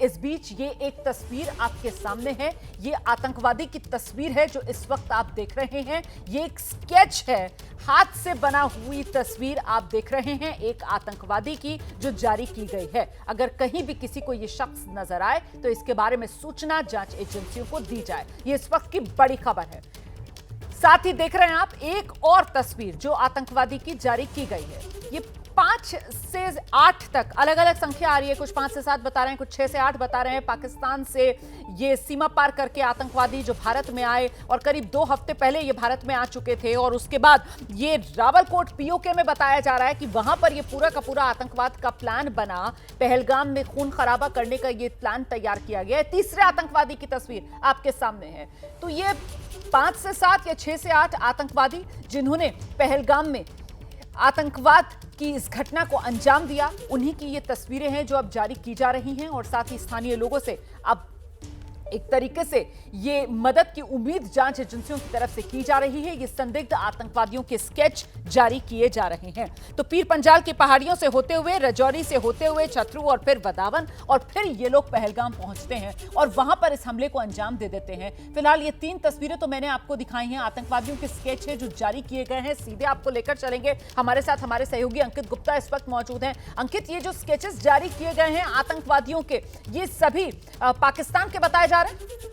इस बीच ये एक तस्वीर आपके सामने है। ये आतंकवादी की तस्वीर है जो इस वक्त आप देख रहे हैं। ये एक स्केच है, हाथ से बना हुई तस्वीर आप देख रहे हैं एक आतंकवादी की जो जारी की गई है। अगर कहीं भी किसी को ये शख्स नजर आए तो इसके बारे में सूचना जांच एजेंसियों को दी जाए। ये इस वक्त की बड़ी खबर है। साथ ही देख रहे हैं आप एक और तस्वीर जो आतंकवादी की जारी की गई है। ये 5 से 8 तक अलग अलग संख्या आ रही है, कुछ 5 से 7 बता रहे हैं, कुछ 6 से 8 बता रहे हैं। पाकिस्तान से ये सीमा पार करके आतंकवादी जो भारत में आए और करीब 2 हफ्ते पहले ये भारत में आ चुके थे और उसके बाद ये रावलकोट पीओके में बताया जा रहा है कि वहां पर ये पूरा का पूरा आतंकवाद का प्लान बना। पहलगाम में खून खराबा करने का ये प्लान तैयार किया गया है। तीसरे आतंकवादी की तस्वीर आपके सामने है। तो ये 5 से 7 या 6 से 8 आतंकवादी जिन्होंने पहलगाम में आतंकवाद की इस घटना को अंजाम दिया, उन्हीं की ये तस्वीरें हैं जो अब जारी की जा रही हैं। और साथ ही स्थानीय लोगों से अब एक तरीके से ये मदद की उम्मीद जांच एजेंसियों की तरफ से की जा रही है। ये संदिग्ध आतंकवादियों के स्केच जारी किए जा रहे हैं। तो पीर पंजाल की पहाड़ियों से होते हुए, रजौरी से होते हुए छतरू और फिर वदावन और फिर ये लोग पहलगाम पहुंचते हैं और वहां पर इस हमले को अंजाम दे देते हैं। फिलहाल ये 3 तस्वीरें तो मैंने आपको दिखाई हैं, आतंकवादियों के स्केच है जो जारी किए गए हैं। सीधे आपको लेकर चलेंगे, हमारे साथ हमारे सहयोगी अंकित गुप्ता इस वक्त मौजूद हैं। अंकित, ये जो स्केचेस जारी किए गए हैं आतंकवादियों के, ये सभी पाकिस्तान के बताए जा रहे हैं?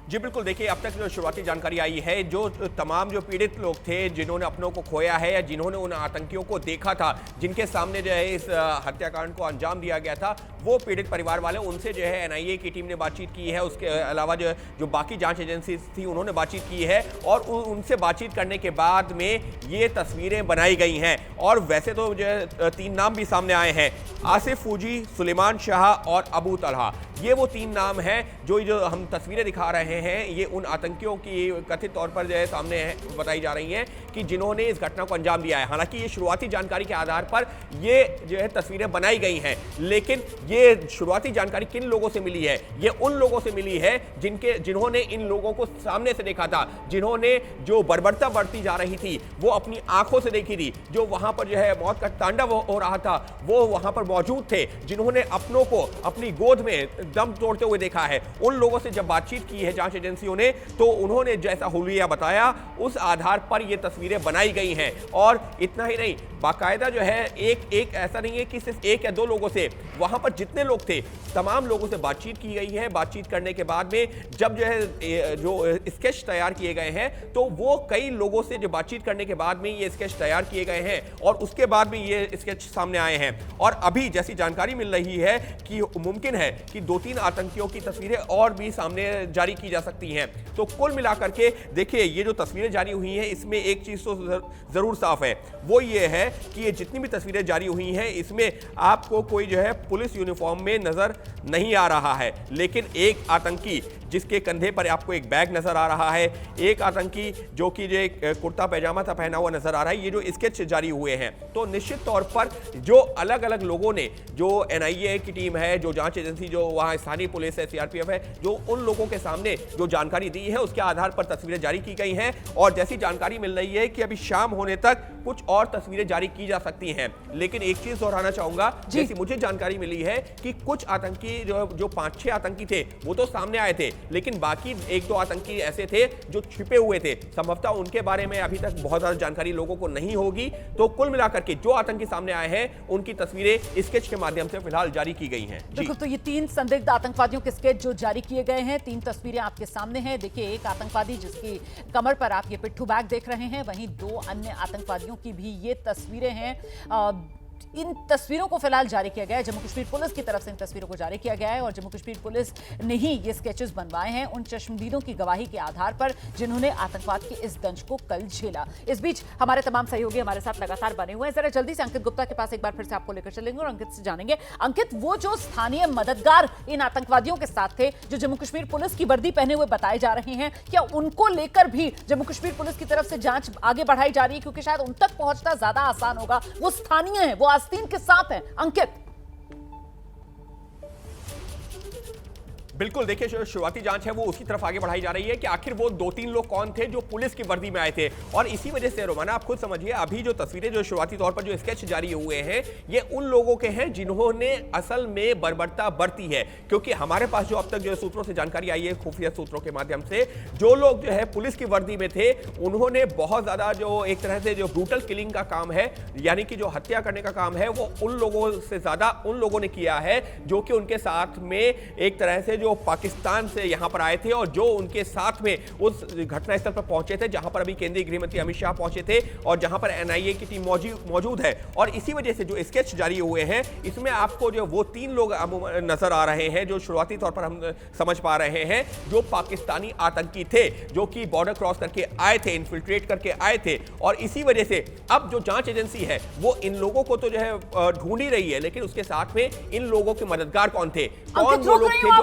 जी बिल्कुल, देखिए अब तक जो शुरुआती जानकारी आई है, जो तमाम जो पीड़ित लोग थे जिन्होंने अपनों को खोया है या जिन्होंने उन आतंकियों को देखा था, जिनके सामने जो है इस हत्याकांड को अंजाम दिया गया था, वो पीड़ित परिवार वाले, उनसे जो है एनआईए की टीम ने बातचीत की है। उसके अलावा जो बाकी जांच एजेंसी थी उन्होंने बातचीत की है और उनसे बातचीत करने के बाद में ये तस्वीरें बनाई गई हैं। और वैसे तो जो है 3 नाम भी सामने आए हैं, आसिफ फूजी, सुलेमान शाह और अबू तलहा। ये वो 3 नाम हैं जो हम तस्वीरें दिखा रहे हैं। ये उन आतंकियों की कथित तौर पर जो है सामने बताई जा रही हैं कि जिन्होंने इस घटना को अंजाम दिया है। हालांकि ये शुरुआती जानकारी के आधार पर ये जो है तस्वीरें बनाई गई हैं, लेकिन ये शुरुआती जानकारी किन लोगों से मिली है? ये उन लोगों से मिली है जिन्होंने इन लोगों को सामने से देखा था, जिन्होंने जो बर्बरता बढ़ती जा रही थी वो अपनी आंखों से देखी थी, जो वहां पर जो है मौत का तांडव हो रहा था वो वहां पर मौजूद थे, जिन्होंने अपनों को अपनी गोद में दम तोड़ते हुए देखा है। उन लोगों से जब बातचीत की है जांच एजेंसियों ने, तो उन्होंने जैसा हुलिया बताया उस आधार पर ये तस्वीरें बनाई गई हैं। और इतना ही नहीं, बाकायदा जो है एक ऐसा नहीं है कि सिर्फ 1 या 2 लोगों से, वहां पर जितने लोग थे तमाम लोगों से बातचीत की गई है। बातचीत करने के बाद में जब जो है जो स्केच तैयार किए गए हैं, तो वो कई लोगों से जो बातचीत करने के बाद में ये स्केच तैयार किए गए हैं और उसके बाद में ये स्केच सामने आए हैं। और अभी जैसी जानकारी मिल रही है कि मुमकिन है कि 2-3 आतंकियों की तस्वीरें और भी सामने जारी की जा सकती हैं। तो कुल मिलाकर के देखिए, ये जो तस्वीरें जारी हुई हैं इसमें एक चीज तो जरूर साफ है, वो ये है कि ये जितनी भी तस्वीरें जारी हुई हैं इसमें आपको कोई जो है पुलिस यूनिफॉर्म में नजर नहीं आ रहा है, लेकिन एक आतंकी जिसके कंधे पर आपको एक बैग नजर आ रहा है, एक आतंकी जो कि जो एक कुर्ता पैजामा था पहना हुआ नजर आ रहा है। ये जो स्केच जारी हुए हैं, तो निश्चित तौर पर जो अलग अलग लोगों ने, जो एनआईए की टीम है, जो जांच एजेंसी, जो वहां स्थानीय पुलिस है, सीआरपीएफ है, जो उन लोगों के सामने जो जानकारी दी है उसके आधार पर तस्वीरें जारी की गई हैं। और जैसी जानकारी मिल रही है कि अभी शाम होने तक कुछ और तस्वीरें जारी की जा सकती हैं। लेकिन एक चीज दोहराना चाहूंगा, जैसी मुझे जानकारी मिली है कि कुछ आतंकी जो 5-6 आतंकी थे वो तो सामने आए थे, लेकिन बाकी 1-2 आतंकी ऐसे थे जो छिपे हुए थे। संभवतः उनके बारे में अभी तक बहुत ज्यादा जानकारी लोगों को नहीं होगी। तो कुल मिलाकर के जो आतंकी सामने आए हैं उनकी तस्वीरें स्केच के माध्यम से फिलहाल जारी की गई हैं। बिल्कुल, तो ये 3 संदिग्ध आतंकवादियों के स्केच जो जारी किए गए हैं, 3 तस्वीरें आपके सामने हैं। देखिए, एक आतंकवादी जिसकी कमर पर आप ये पिट्ठू बैग देख रहे हैं, वहीं 2 अन्य आतंकवादियों की भी ये तस्वीरें हैं। इन तस्वीरों को फिलहाल जारी किया गया है, जम्मू कश्मीर पुलिस की तरफ से इन तस्वीरों को जारी किया गया है और जम्मू कश्मीर पुलिस ने ही ये स्केचेस बनवाए हैं उन चश्मदीदों की गवाही के आधार पर जिन्होंने आतंकवाद के इस दंश को कल झेला। इस बीच हमारे तमाम सहयोगी हमारे साथ लगातार बने हुए हैं। जरा जल्दी से अंकित गुप्ता के पास एक बार फिर से आपको लेकर चलेंगे और अंकित से जानेंगे। अंकित, वो जो स्थानीय मददगार इन आतंकवादियों के साथ थे, जो जम्मू कश्मीर पुलिस की वर्दी पहने हुए बताए जा रहे हैं, क्या उनको लेकर भी जम्मू कश्मीर पुलिस की तरफ से जांच आगे बढ़ाई जा रही है? क्योंकि शायद उन तक पहुंचना ज्यादा आसान होगा। वो स्थानीय है, वो आस्तीन के साथ है। अंकित। बिल्कुल, देखिए जो शुरुआती जांच है वो उसी तरफ आगे बढ़ाई जा रही है कि आखिर वो 2-3 लोग कौन थे जो पुलिस की वर्दी में आए थे। और इसी वजह से रोमाना आप खुद समझिए, अभी जो तस्वीरें जो शुरुआती तौर पर जो स्केच जारी हुए हैं ये उन लोगों के हैं जिन्होंने असल में बर्बरता बरती है। क्योंकि हमारे पास जो अब तक जो सूत्रों से जानकारी आई है, खुफिया सूत्रों के माध्यम से, जो लोग जो है पुलिस की वर्दी में थे उन्होंने बहुत ज्यादा जो एक तरह से जो ब्रूटल किलिंग का काम है, यानी कि जो हत्या करने का काम है, वो उन लोगों से ज्यादा उन लोगों ने किया है जो कि उनके साथ में एक तरह से जो पाकिस्तान से यहां पर आए थे और जो उनके साथ में उस घटनास्थल पर पहुंचे थे जहां पर अभी केंद्रीय गृह मंत्री अमित शाह पहुंचे थे और जहां पर एनआईए की टीम मौजूद है। और इसी वजह से जो स्केच जारी हुए हैं इसमें आपको जो वो 3 लोग नजर आ रहे हैं जो शुरुआती तौर पर हम समझ पा रहे हैं जो पाकिस्तानी आतंकी थे, जो कि बॉर्डर क्रॉस करके आए थे, इन्फिल्ट्रेट करके आए थे। और इसी वजह से अब जो जांच एजेंसी है वो इन लोगों को तो जो है ढूंढ ही रही है, लेकिन उसके साथ में इन लोगों के मददगार कौन थे, कौन वो लोग थे जो